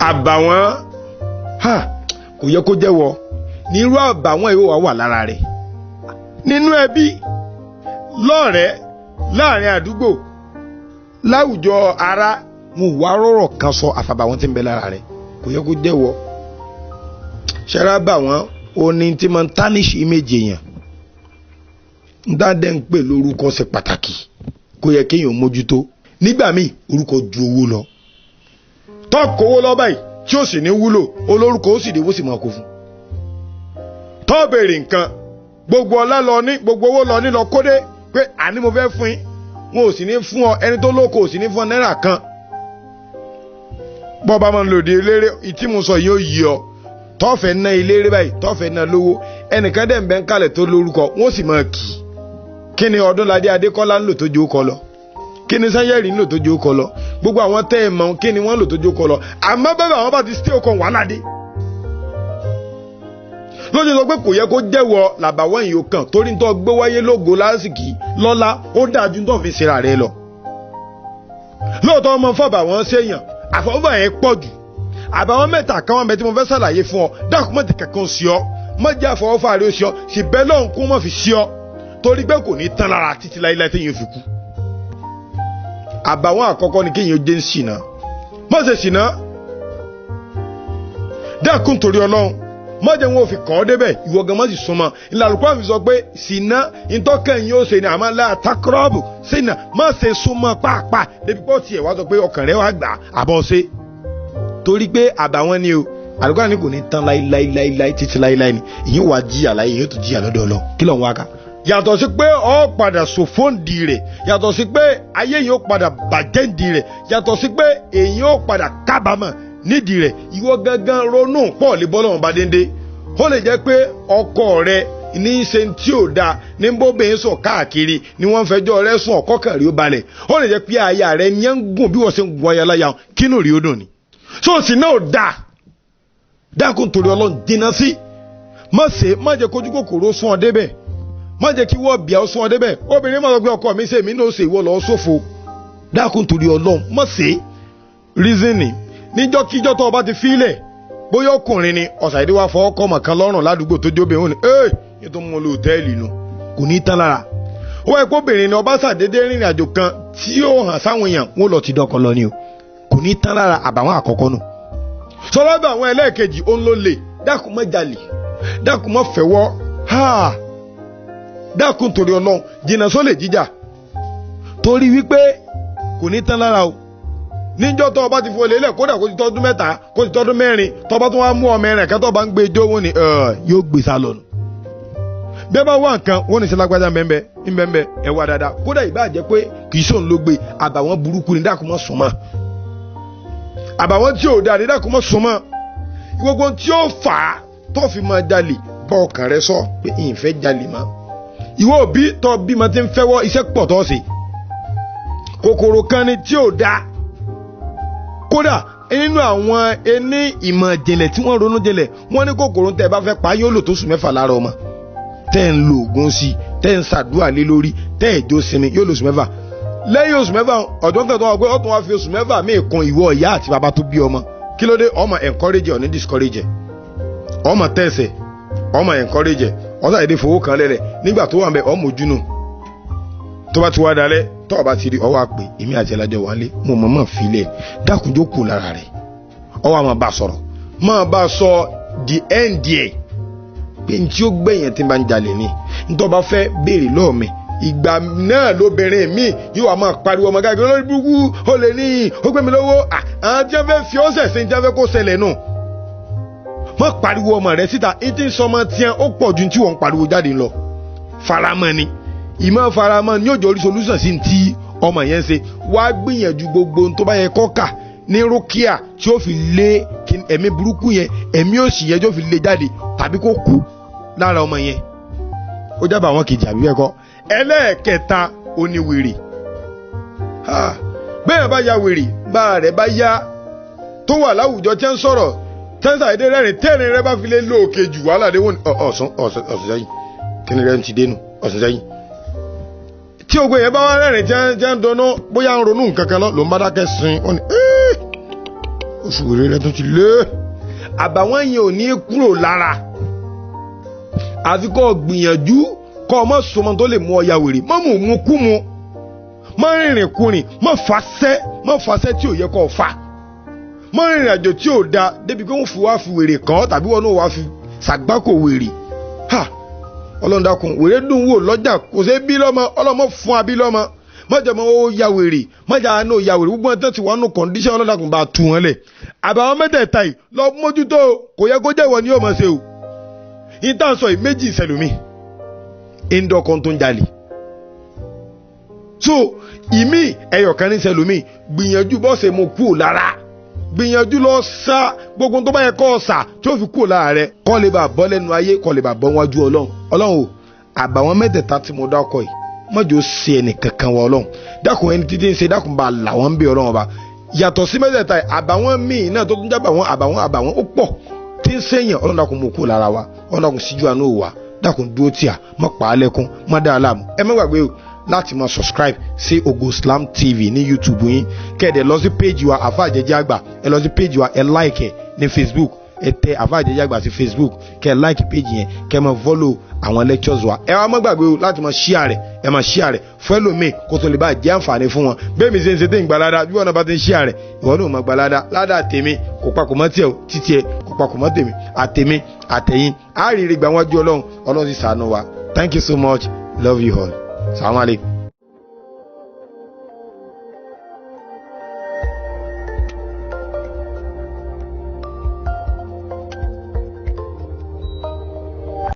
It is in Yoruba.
àbàwọ́n kò yẹ kó jẹ́wọ́ ní irú àbàwọ́n yóò wà lára rẹ̀ nínú ẹbí, lọ́rẹ̀ẹ́, láàrin àdúgbò, láwùjọ ara. Mo wá rọ̀rọ̀ kan sọ àfàbàwọ́n tí ń bẹ lára rẹ̀ kò yẹ kó jẹ́wọ́. ṣẹ́ra bà wọ́n oní tí mo ń tánìṣì méje yẹn ń dáadẹ́ ń pè lórúkọ ṣe pàtàkì kó yẹ kéèyàn mójútó. nígbà míì orúkọ ju owó lọ, tó kówó lọ báyìí tí ó sì ní wúlò, olórúkọ ó sì dé wó sì máa kó fún. tó béèrè nǹkan gbogbo ọlá lọ ní gbogbo owó lọ ní lọ kódé pé àní mo fẹ́ fún yín, wọn ò sì ní fún ọ, ẹni tó lóko ò sì ní fún ọ náírà kan. bọ́ba máa ń lòdì eléré ìtí mo sọ yóò yí ọ, tọ́fẹ̀ ná eléré báyìí tọ́fẹ̀ ná lówó, ẹnìkan dẹ̀ ń bẹ́ ń kalẹ̀ tó lórúkọ wọ́n sì máa kì í. kí ni Ọdúnládé Adékọ́lá ń lò tó jó kọ lọ, kí ni Sanyẹ̀rì ń lò tó jó kọ lọ, gbogbo àwọn tẹ́ ẹ̀ mọ̀ kí ni wọ́n lò tó jó kọ lọ. àmọ́ bẹ́ẹ̀ àwọn bá ti stay ọkọ̀ wàhálà dé. lójú sọ pé kò yẹ kó jẹ́wọ́ làbàwọ́n yìí ó kàn torí tó gbé wáyé lógo lásìkò lọ́lá ó dájú tó fi ṣera rẹ lọ. lóòótọ́ ọmọ fọ́bà wọn ṣèyàn àfọwọ́bà yẹn pọ̀ jù. àbàwọ́n mẹ́ta kan wọn bẹ tí mo fẹ́ ṣàlàyé fún ọ dákúmọ̀tì kankan sí ọ mọ̀jẹ̀ àfọwọ́fà rẹ ó sí ọ sì bẹ́ẹ̀ lọ́hùn kó mọ̀ fi sí ọ torí pé kò ní tán lára títí láíláí téèyàn fi kú. àbàwọ́n àkọ́kọ́ ni kéèyàn jẹ́ ń ṣìnà, má ṣe ṣìnà dákun torí Ọlọ́run, má jẹ́ wọn ò fi kàn ọ́ débẹ̀ ìwọ gan má sì súnmọ́. ìlàlùkọ́ àfi sọ pé ṣìnà ìtọ́kẹ́yìn ó ṣe ni àmọ́ látàkọ́rọ́bù ṣìnà má ṣe súnmọ́ pàápàá débi pọ́ tiẹ̀ wá sọ pé ọkàn rẹ̀ wá gbà àbọ̀ ṣe torí pé àbàwọ́n ni o àlùkò ni kò ní tán láíláíláíláí títí láíláí ni ìyẹn wàá jìyà láyé yóò tún jìyà lọ́dọ̀ Ọlọ́run kí lọ́n wá ká. yàtọ̀ sí pé ọ padà sòfóǹdì rẹ̀, yàtọ̀ sí pé ayé yìí ó padà bàjẹ́ǹdì rẹ̀, yàtọ̀ sí pé èyí ó padà kábàámọ̀ nídìí rẹ̀. ìwọ gangan ronú pọ̀ lé bọ́lọ́run bá déndé. ó lè jẹ́ pé ọkọ rẹ ní í ṣe tí ò dáa ní bóbìnrin sọ káàkiri ni wọ́n fẹjọ́ rẹ sùn ọ̀kọ́kàn rí ó balẹ̀. ó lè jẹ́ pé aya rẹ ní ń gùn bí wọ́n ṣe ń gun aya láya kínú rí ó dùn ni. sóòsì náà ò dáa dákun torí Ọlọ́run dínà sí. má jẹ́ kójú kòkòrò sún ọ débẹ̀, má jẹ́ kí wọ́n bíà ó sún ọ débẹ̀. obìnrin má sọ pé ọkọ mi ṣe mí náà ṣe ìwọ lọ́ọ́ sófo. dákun torí Ọlọ́run má ṣe reasoning níjọ́kíjọ́ tó o bá ti fílẹ̀ bóyá ọkùnrin ni ọ̀sàìdí wa fọwọ́ kọ́ mọ̀ kan lọ́rùn ládùúgbò tó jóbe òun ni yóò tó mú un lọ hòtẹ́ẹ̀lì nu kò ní tán lára. ó wáyé pé obìnrin ni ọba ṣàdédé rìnrìn àjò kan tí ó hàn sáwọn èèyàn wọn lọ ti dọkọ lọ ni o kò ní tán lára àbàwọn àkọ́kọ́ nù. sọlọ́dọ̀ àwọn ẹlẹ́ẹ̀kejì ó ń lò lè dákun má jalè dákun má fẹ́wọ́ dákun torí Ọlọ́run jìnnà sólè jíjà torí wípé kò ní tán lára o. níjọ́ tó o bá ti fo lélẹ̀ kódà kó ti tọ́dún mẹ́ta kó ti tọ́dún mẹ́rin tó bá tún wá mú ọmọ ẹ̀rìn kẹ́tọ́ bá ń gbé ijó wọn ni yóò gbé sá lọ nù. bẹ́ẹ̀ bá wà nǹkan wọn ní sílágbájá ńbẹ́ńbẹ́ ẹ wá dáadáa kódà ìbá jẹ́ pé kì í sóun ló gbé àbàwọ́n burúkú ni dákun mọ́ súnmọ́. àbàwọ́n tí ò dáa ni dákun mọ́ súnmọ́. gbogbo tí ó fà á tó fi máa jalè bọ́ ọkàn rẹ sọ pé ìfẹ́ jalè mọ́. ìwọ òbí tó bímọ ti ń fẹ́wọ́ iṣẹ́ pọ̀ tó ṣe. kòkòrò kan ni tí ò dáa kódà nínú àwọn ẹni ìmọ̀ ìjìnlẹ̀ tí wọ́n ronú jinlẹ̀ wọ́n ní kòkòrò tẹ́ bá fẹ́ pa yóò lò tó oṣù mẹ́fà lára ọmọ tẹ́ ń lo oògùn sí tẹ́ ń ṣàdúrà lé lórí tẹ́ ẹ̀jọ́ sinmi yóò lò oṣù mẹ́fà. lẹ́yìn oṣù mẹ́fà ọ̀dọ́ tẹ̀ tó wà pé ọ̀tún wá fi oṣù mẹ́fà míì kan ìwọ ìyá àti bàbá tó bí ọmọ kí ló dé ọmọ encourage ọ̀ ní discourage ọmọ tẹ̀sẹ̀ ọmọ encourage ọ̀sà èdè fowó kan lẹ́rẹ̀ nígbà tó wà mẹ́ ọmọ ojúnù tó bá ti wá dalẹ̀ tọ́ ọba ti rí ọwọ́ àpè èmi àti ẹlẹ́jọ́ wálé mo mọ̀ filẹ̀ dákunjó kù lára rẹ̀ ọwọ́ àmọ́ bá sọ̀rọ̀ máa bá sọ the end ẹ̀ pé ní tí ó gbẹ̀yìn tí n bá ń jalè ni nítorí bá fẹ́ béèrè lọ́ọ̀ mi ìgbà náà lóbìnrin mi yóò wá máa pariwo ọmọ gáàgì olórí burúkú ó lè ní ó gbé mi lówó àwọn tí wọ́n fẹ́ fi ọ́ sẹ̀sẹ̀ ní tí wọ́n fẹ́ kó ṣẹlẹ̀ nù má pariwo ọmọ rẹ̀ síta ìtì sọmọ tiẹ̀ ó pọ̀ ju tí wọ́n ń pariwo jáde lọ faramọ́ ni ìmọ̀ faramọ́ ní òjò orí solution sí ti ọmọ yẹn ṣe wá gbìyànjú gbogbo ohun tó bá yẹ kọ́kà ní rúkìá tí ó fi lé ẹ̀mí burúkú yẹn ẹ̀mí òsì yẹn tí ó fi lé jáde tàbí kó kú lára ọmọ yẹn ó jábọ̀ àwọn kejì àbí bẹ́ẹ̀ kọ́. ẹlẹ́ẹ̀kẹta oníwèrè bẹ́ẹ̀ bá ya wèrè bá rẹ̀ bá yá tó wà láwùjọ tí ń sọ̀rọ̀ tẹ́ńsà èdè rẹ́rìn tẹ́rìn rẹ bá fi lé lóòkè jù wàhálà dé wọn ọ̀sán sẹ́yìn kí ni rẹ ń ti dénú ọ̀sán sẹ́yìn tí ogun yẹn bá wá rẹ́rìn jẹ́ ń dọ́nà bóyá ń ronú nǹkan kan lọ ló ń bá dákẹ́ sin ó ní oṣù wèrè rẹ tó ti lé àbàwọ́n yẹn ò ní kúrò lára àfi kó gbìyànjú kó má sọmọ tó lè mú ọ ya wèrè má mú kú mu má rìnrìn kùnrin má fàṣẹ tí ò yẹ kó fà má rìnrìn àjò tí ò da débi pé wọ́n fi wá fi wèrè kàn tàbí wọn náà wá fi ṣàgbákò wèrè ha Ọlọ́run dákun wèrè dùn wò lọ́jà kò sí bí lọ́mọ ọlọ́mọ fún abí lọ́mọ mọ́jọ́ mọ́ ó ya wèrè mọ́jọ́ àánú ya wèrè gbogbo ẹ̀tọ́ tí wọ́n nù kọ́ndíṣẹ́ Ọlọ́run dákun bá tu wọn lẹ̀ àbàwọn mẹ́tẹ̀ẹ̀ta yìí lọ mójútó kò yẹ kó jẹ́ ìwọ ni yóò mọ̀ ṣe o ìtàn sọ yìí méjì ìṣẹ̀lùmí ìndọ̀kan tó ń jalè so ìmí ẹ̀yọ̀kan ní ìṣẹ̀lùmí gbìyànjú bọ́ọ̀sẹ̀ mo kú lára gbìyànjú lọ sá gbogbo tó bá yẹ kọ́ ọ̀sà tí ó fi kú lára rẹ kọ́ lè bá bọ́ lẹ́nu ayé kọ́ lè bá bọ́ wájú Ọlọ́run o àbàwọn mẹ́tẹ̀ẹ̀ta tí mo dákọ̀ yìí mọ́jọ́ sí ẹnì kankan wọ Ọlọ́run dákun ẹni títí ń ṣe dákun bá làwọn bí Ọlọ́run ọba yàtọ̀ sí mẹ́tẹ̀ẹ̀ta àbàwọn míì náà tó tún jábà wọn àbàwọn ó pọ̀ tí ń sẹ́yìn Ọlọ́run dákun mo kú lára wa Ọlọ́run dákun síjú àánú wa dákun dúró tíà mọ́ pa á lẹ́kún mọ́ dá a láàmú ẹ má gbàgbé o láti máa subscribe sí Ògo Islam TV ní YouTube yín kẹ́ẹ̀dẹ̀ lọ sí page wa Àfáà Jẹ́jẹ́ Àgbà ẹ lọ sí page wa ẹ like ẹ ní Facebook ẹ tẹ Àfáà Jẹ́jẹ́ Àgbà sí Facebook kẹ́ ẹ like page yẹn kẹ́ ẹ máa follow àwọn lectures wa ẹ wá má gbàgbé o láti máa share rẹ̀ ẹ máa share rẹ̀ fún ẹlòmíì kó tó lè bá jẹ́ àǹfààní fún wọn bẹ́ẹ̀ mi ṣe ń ṣe tí ń gba ládàá bí wọn náà bá ti ń share rẹ̀ ìwọ náà máa gba ládàá tèmi kò papọ̀ mọ́ tiẹ̀ o títí ẹ kò papọ̀ mọ́ tèmi àtèmi àtẹ̀yìn á rí rí gbà wájú Ọlọ́run sì ṣàánú wa. Thank you so much. Love you all. Assalamu alaikum.